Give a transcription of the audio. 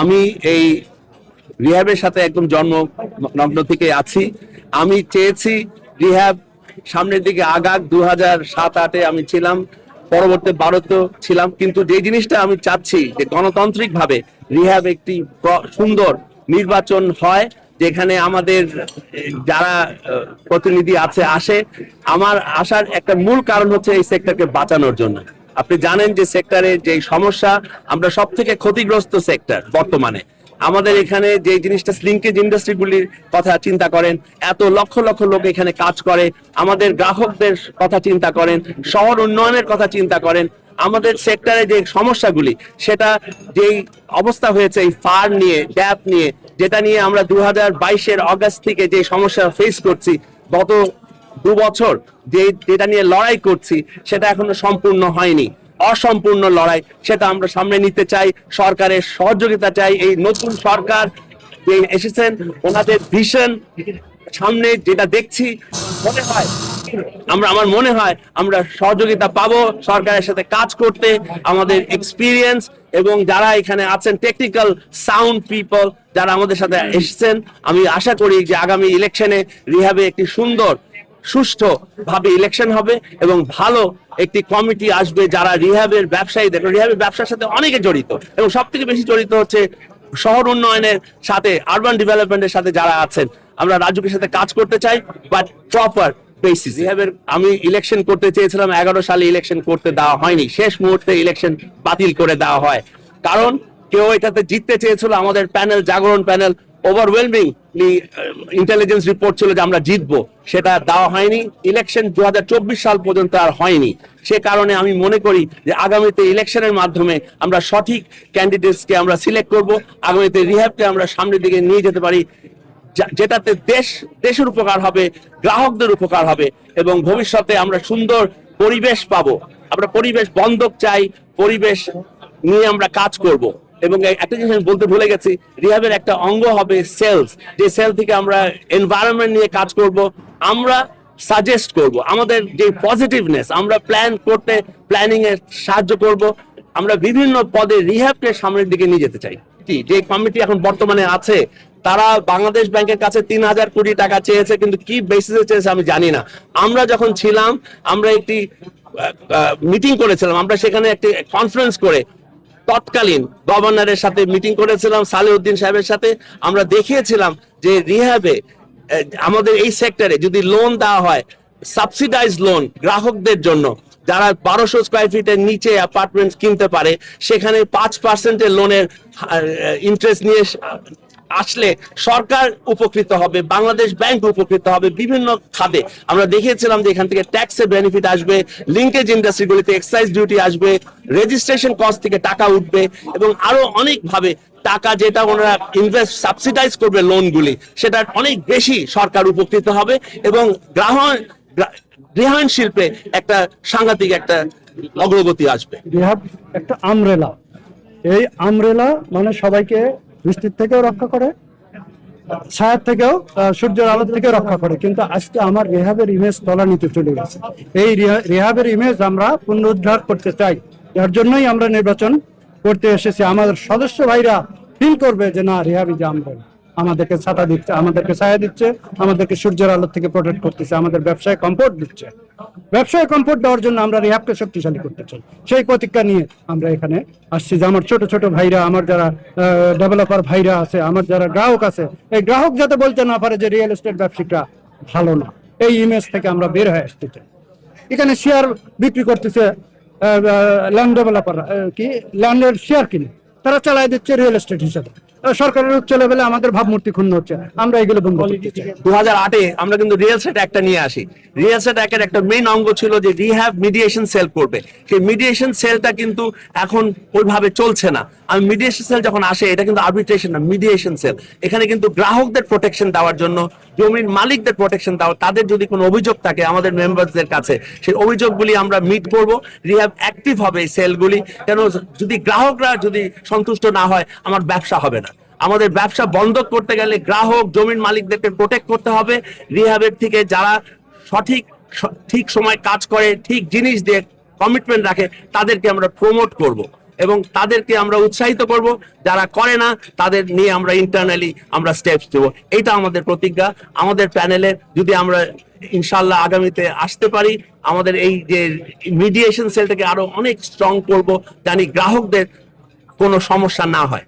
আমি এই রিহ্যাবের সাথে একদম জন্মলগ্ন থেকে আছি। আমি চেয়েছি রিহ্যাব সামনের দিকে আগাক। 2007-8-এ আমি ছিলাম, পরবর্তী 12-তেও ছিলাম, কিন্তু যে জিনিসটা আমি চাচ্ছি যে গণতান্ত্রিক ভাবে রিহ্যাব একটি সুন্দর নির্বাচন হয়, যেখানে আমাদের যারা প্রতিনিধি আছে আসে। আমার আসার একটা মূল কারণ হচ্ছে এই সেক্টরকে বাঁচানোর জন্য। আপনি জানেন যে সেক্টরে যে সমস্যা, আমরা সব থেকে ক্ষতিগ্রস্ত সেক্টর বর্তমানে। আমাদের এখানে যে জিনিসটা লিঙ্কেজ ইন্ডাস্ট্রিগুলির কথা চিন্তা করেন, এত লক্ষ লক্ষ লোক এখানে কাজ করে, আমাদের গ্রাহকদের কথা চিন্তা করেন, শহর উন্নয়নের কথা চিন্তা করেন, আমাদের সেক্টরে যে সমস্যাগুলি, সেটা যেই অবস্থা হয়েছে এই ফার নিয়ে, ড্যাপ নিয়ে, যেটা নিয়ে আমরা 2022-এর অগাস্ট থেকে যে সমস্যা ফেস করছি, গত 2 বছর যেটা নিয়ে লড়াই করছি, সেটা এখনো সম্পূর্ণ হয়নি। অসম্পূর্ণ লড়াই, সেটা আমরা সামনে নিতে চাই। সরকারের সহযোগিতা চাই। এই নতুন সরকার যে এসেছেন, ওনাদের ভিশন সামনে যেটা দেখছি, মনে হয় আমার মনে হয় আমরা সহযোগিতা পাবো সরকারের সাথে কাজ করতে। আমাদের এক্সপিরিয়েন্স এবং যারা এখানে আছেন টেকনিক্যাল সাউন্ড পিপল যারা আমাদের সাথে এসেছেন, আমি আশা করি যে আগামী ইলেকশনে রিহ্যাবে একটি সুন্দর সুষ্ঠু ভাবে ইলেকশন হবে এবং ভালো একটি কমিটি আসবে যারা রিহ্যাবের ব্যবসার সাথে অনেকে জড়িত, এবং সব থেকে বেশি জড়িত হচ্ছে শহর উন্নয়নের সাথে, আরবান ডেভেলপমেন্টের সাথে যারা আছেন। আমরা রাজুকের সাথে কাজ করতে চাই, বাট প্রপার বেসিস। রিহ্যাবের আমি ইলেকশন করতে চেয়েছিলাম, 11 সালে ইলেকশন করতে দেওয়া হয়নি, শেষ মুহূর্তে ইলেকশন বাতিল করে দেওয়া হয়। কারণ কেউ এটাতে জিততে চেয়েছিল, আমাদের প্যানেল, জাগরণ প্যানেল, ওভারওয়েলমিং ইন্টেলিজেন্স রিপোর্ট ছিল যে আমরা জিতবো, সেটা দেওয়া হয়নি। ইলেকশন 2024 সাল পর্যন্ত আর হয়নি। সে কারণে আমি মনে করি যে আগামীতে ইলেকশনের মাধ্যমে আমরা সঠিক ক্যান্ডিডেটসকে আমরা সিলেক্ট করব, আগামীতে রিহ্যাবকে আমরা সামনের দিকে নিয়ে যেতে পারি, যেটাতে দেশের উপকার হবে, গ্রাহকদের উপকার হবে, এবং ভবিষ্যতে আমরা সুন্দর পরিবেশ পাবো। আমরা পরিবেশ বন্ধক চাই, পরিবেশ নিয়ে আমরা কাজ করব। এবং একটা জিনিস আমি বলতে ভুলে গেছি, রিহ্যাবের একটা অঙ্গ হবে সেলস, যে সেল থেকে আমরা এনভায়রনমেন্ট নিয়ে কাজ করব। আমরা সাজেস্ট করব আমাদের যে পজিটিভনেস, আমরা প্ল্যানিং এর সাহায্য করব। আমরা বিভিন্ন পদে রিহ্যাবকে সামনের দিকে নিয়ে যেতে চাই। যে কমিটি এখন বর্তমানে আছে, তারা বাংলাদেশ ব্যাংকের কাছে 3,000 কোটি টাকা চেয়েছে, কিন্তু কি বেসিসে চেয়েছে আমি জানি না। আমরা যখন ছিলাম, আমরা একটি মিটিং করেছিলাম, আমরা সেখানে একটি কনফারেন্স করে তৎকালীন গভর্নরের সাথে মিটিং করেছিলাম, সালেউদ্দিন সাহেবের সাথে। আমরা দেখিয়েছিলাম যে রিহ্যাবে আমাদের এই সেক্টরে যদি লোন দেওয়া হয়, সাবসিডাইজ লোন গ্রাহকদের জন্য, যারা 1200 স্কয়ার ফিটের নিচে অ্যাপার্টমেন্ট কিনতে পারে, সেখানে 5% লোনের ইন্টারেস্ট নিয়ে আসলে সরকার উপকৃত হবে, বাংলাদেশ ব্যাংক উপকৃত হবে বিভিন্ন খাতে। আমরা দেখিয়েছিলাম যে এখান থেকে ট্যাক্সের বেনিফিট আসবে, লিঙ্কেজ ইন্ডাস্ট্রিগুলিতে এক্সাইজ ডিউটি আসবে, রেজিস্ট্রেশন কস্ট থেকে টাকা উঠবে, এবং আরো অনেক ভাবে টাকা যেটা ওনারা সাবসিডাইজ করবে লোনগুলি, সেটা অনেক বেশি সরকার উপকৃত হবে, এবং গৃহায়ণ শিল্পে একটা সাংঘাতিক একটা অগ্রগতি আসবে। একটা আমরেলা, এই আমরেলা মানে সবাইকে বৃষ্টির থেকেও রক্ষা করে, ছায়ার থেকেও, সূর্যের আলো থেকেও রক্ষা করে। কিন্তু আজকে আমার রিহ্যাবের ইমেজ তলানিতে চলে গেছে। এই রিহ্যাবের ইমেজ আমরা পুনরুদ্ধার করতে চাই, যার জন্যই আমরা নির্বাচন করতে এসেছি। আমাদের সদস্য ভাইরা ফিল করবে যে না, রিহ্যাবই যে আমরা, আমাদেরকে ছাতা দিচ্ছে, আমাদেরকে ছায়া দিচ্ছে, আমাদেরকে সূর্যের আলো থেকে প্রোটেক্ট করতেছে, আমাদের ব্যবসায় কমফোর্ট দিচ্ছে। ব্যবসায় কমফোর্ট দেওয়ার জন্য আমরা রিহ্যাবকে শক্তিশালী করতে চাই। সেই প্রতিজ্ঞা নিয়ে আমরা এখানে আসছি যে আমার ছোট ছোট ভাইরা, আমার যারা ডেভেলপার ভাইরা আছে, আমার যারা গ্রাহক আছে, এই গ্রাহক যাতে বলতে না পারে যে রিয়েল এস্টেট ব্যবসাটা ভালো না, এই ইমেজ থেকে আমরা বের হয়ে আসতে চাই। এখানে শেয়ার বিক্রি করতেছে ল্যান্ড ডেভেলপার, কি ল্যান্ডের শেয়ার কিনে তারা চালায় দিচ্ছে রিয়েল এস্টেট হিসাবে। সরকারের উচ্চ লেভেলে আমাদের ভাবমূর্তি ক্ষুণ্ণ হচ্ছে, আমরা এগুলো বন্ধ করতে চাই। 2008-এ আমরা কিন্তু রিয়েল এস্টেট অ্যাক্টটা নিয়ে আসি। রিয়েল এস্টেট অ্যাক্টের একটা মেইন অঙ্গ ছিল যে রিহ্যাব মিডিয়েশন সেল করবে। সেই মিডিয়েশন সেলটা কিন্তু এখন ওইভাবে চলছে না। আর মিডিয়েশন সেল যখন আসে, এটা কিন্তু আরবিট্রেশন না, মিডিয়েশন সেল। এখানে কিন্তু গ্রাহকদের প্রোটেকশন দেওয়ার জন্য, জমির মালিকদের প্রোটেকশন দেওয়া, তাদের যদি কোনো অভিযোগ থাকে আমাদের মেম্বারদের কাছে, সেই অভিযোগগুলি আমরা মিট করব। রিহ্যাব অ্যাক্টিভ হবে এই সেলগুলি, কেন যদি গ্রাহকরা যদি সন্তুষ্ট না হয়, আমার ব্যবসা হবে না। আমাদের ব্যবসা বন্ধ করতে গেলে গ্রাহক, জমির মালিকদেরকে প্রোটেক্ট করতে হবে। রিহ্যাবের থেকে যারা ঠিক সময় কাজ করে, ঠিক জিনিস দিয়ে কমিটমেন্ট রাখে, তাদেরকে আমরা প্রমোট করব। এবং তাদেরকে আমরা উৎসাহিত করব, যারা করে না তাদের নিয়ে আমরা ইন্টারনালি আমরা স্টেপস দেবো। এটা আমাদের প্রতিজ্ঞা। আমাদের প্যানেলে যদি আমরা ইনশাল্লাহ আগামীতে আসতে পারি, আমাদের এই যে মিডিয়েশন সেলটাকে আরো অনেক স্ট্রং করব, জানি গ্রাহকদের কোনো সমস্যা না হয়।